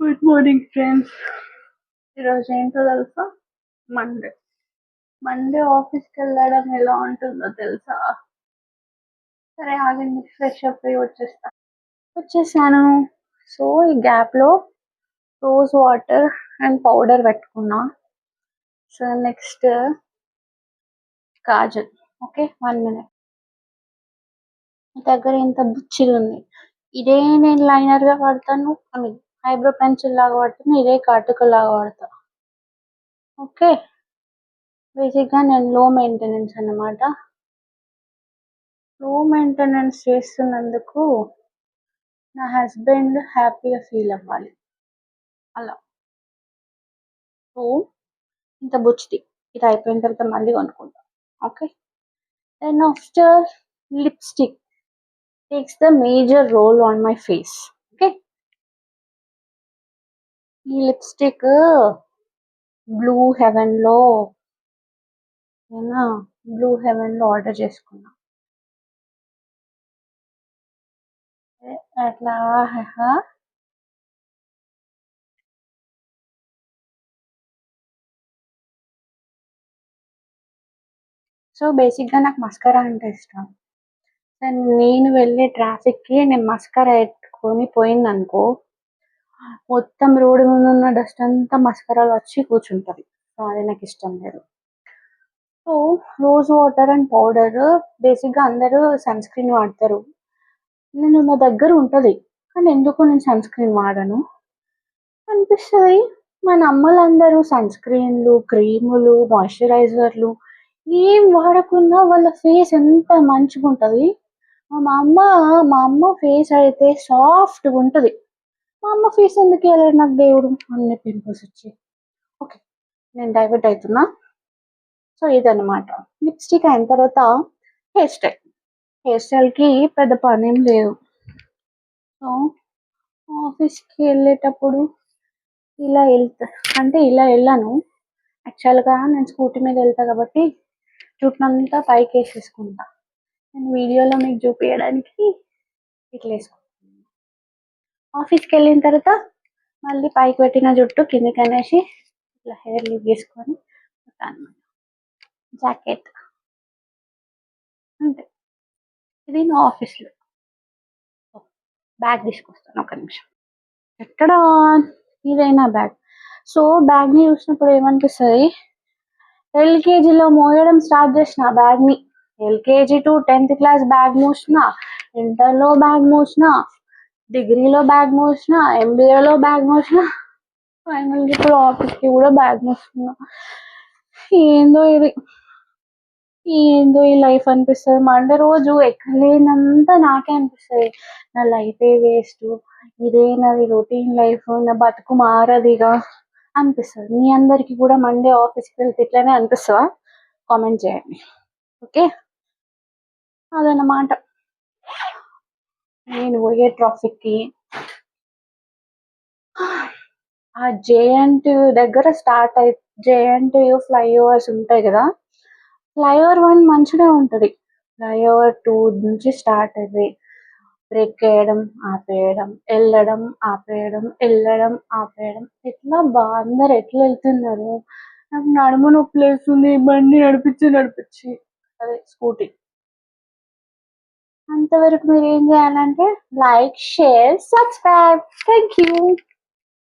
Good morning friends. ఈరోజు ఏంటో తెలుసా? మండే. మండే ఆఫీస్కి వెళ్ళడం ఎలా ఉంటుందో తెలుసా? సరే ఆగండి, ఫ్రెష్ అప్ అయ్యి వచ్చేసాను. సో ఈ గ్యాప్లో రోజ్ వాటర్ అండ్ పౌడర్ పెట్టుకున్నా. So next Kajal. Okay, 1 minute. దగ్గర ఇంత బుచ్చిది ఉంది. ఇదే నేను లైనర్గా వాడతాను, ఐ మీన్ ఐబ్రో పెన్సిల్ లాగా వాడతాను, ఇదే కాటుక లాగా వాడతా. ఓకే, బేసిక్గా నేను లో మెయింటెనెన్స్ అన్నమాట. లో మెయింటెనెన్స్ చేస్తున్నందుకు నా హస్బెండ్ హ్యాపీగా ఫీల్ అవ్వాలి అలా. సో ఇంత బుచ్చిది, ఇది అయిపోయిన తర్వాత మళ్ళీ కొనుక్కుంటా. Okay, then after lipstick takes the major role on my face. Okay, ఈ లిప్స్టిక్ బ్లూ హెవెన్లో ఆర్డర్ చేసుకున్నా. అట్లా సో బేసిక్గా నాకు మస్కరా అంటే ఇష్టం. నేను వెళ్ళే ట్రాఫిక్కి నేను మస్కరా పెట్టుకొని పోయిందనుకో, మొత్తం రోడ్డు మీద ఉన్న డస్ట్ అంతా మస్కరాలో వచ్చి కూర్చుంటుంది. సో అది నాకు ఇష్టం లేదు. So rose water and powder, బేసిక్గా అందరూ సన్ స్క్రీన్ వాడతారు. నేను నా దగ్గర ఉంటుంది, కానీ ఎందుకు నేను సన్ స్క్రీన్ వాడను అనిపిస్తుంది. మన అమ్మలందరూ సన్ స్క్రీన్లు, క్రీములు, మాయిశ్చరైజర్లు ఏం వాడకుండా వాళ్ళ ఫేస్ ఎంత మంచిగా ఉంటుంది. మా అమ్మ ఫేస్ అయితే సాఫ్ట్గా ఉంటుంది. మా అమ్మ ఫేస్ ఎందుకు వెళ్ళాడు నాకు దేవుడు, అన్ని పింపుల్స్ వచ్చి. ఓకే, నేను డైవర్ట్ అవుతున్నా. సో ఇదన్నమాట. లిప్స్టిక్ అయిన తర్వాత హెయిర్ స్టైల్కి పెద్ద పని ఏం లేదు. సో ఆఫీస్కి వెళ్ళేటప్పుడు ఇలా వెళ్ళాను. యాక్చువల్గా నేను స్కూటీ మీద వెళ్తా కాబట్టి జుట్టునంతా పైకి వేసేసుకుంటా. నేను వీడియోలో మీకు చూపించడానికి ఇట్లా వేసుకుంటాను. ఆఫీస్కి వెళ్ళిన తర్వాత మళ్ళీ పైకి పెట్టిన జుట్టు కిందికి అనేసి ఇట్లా హెయిర్ లీవ్ చేసుకొని అనమాట. జాకెట్ అంతే. ఇది నా ఆఫీస్లో. బ్యాగ్ తీసుకొస్తాను, ఒక నిమిషం. ఎక్కడ ఇదైనా బ్యాగ్. సో బ్యాగ్ని చూసినప్పుడు ఏమనిపిస్తుంది, ఎల్కేజీలో మోయడం స్టార్ట్ చేసిన బ్యాగ్ని. LKG to 10th class bag మోసిన, ఇంటర్లో బ్యాగ్ మోసిన, డిగ్రీలో బ్యాగ్ మోసిన, ఎంబీఏలో బ్యాగ్ మోసిన, ఫైనల్గా ఇప్పుడు ఆఫీస్కి కూడా బ్యాగ్ మోస్తున్నా. ఏందో ఈ లైఫ్ అనిపిస్తుంది. మండే రోజు ఎక్కలేనంత నాకే అనిపిస్తుంది, నా లైఫే వేస్ట్, ఇదే నాది రొటీన్ లైఫ్, నా బతుకు మారదిగా అనిపిస్తుంది. మీ అందరికి కూడా మండే ఆఫీస్కి వెళ్తే ఇట్లానే అనిపిస్తుందా? కామెంట్ చేయండి. ఓకే, అదన్నమాట. నేను పోయే ట్రాఫిక్కి ఆ జేఎన్టీయూ దగ్గర స్టార్ట్ అయి జేఎన్టీయూ ఫ్లైఓవర్స్ ఉంటాయి కదా, ఫ్లైఓవర్ 1 మంచిగా ఉంటుంది. ఫ్లైఓవర్ 2 నుంచి స్టార్ట్ అయ్యి బ్రేక్ వేయడం, ఆపేయడం, వెళ్ళడం, ఆపేయడం, ఎట్లా అందరు ఎట్లా వెళ్తున్నారు. నాకు నడుము నొప్పి లేస్తుంది బండి నడిపించి. అదే స్కూటీ. అంతవరకు మీరు ఏం చేయాలంటే like, share, subscribe. Thank you.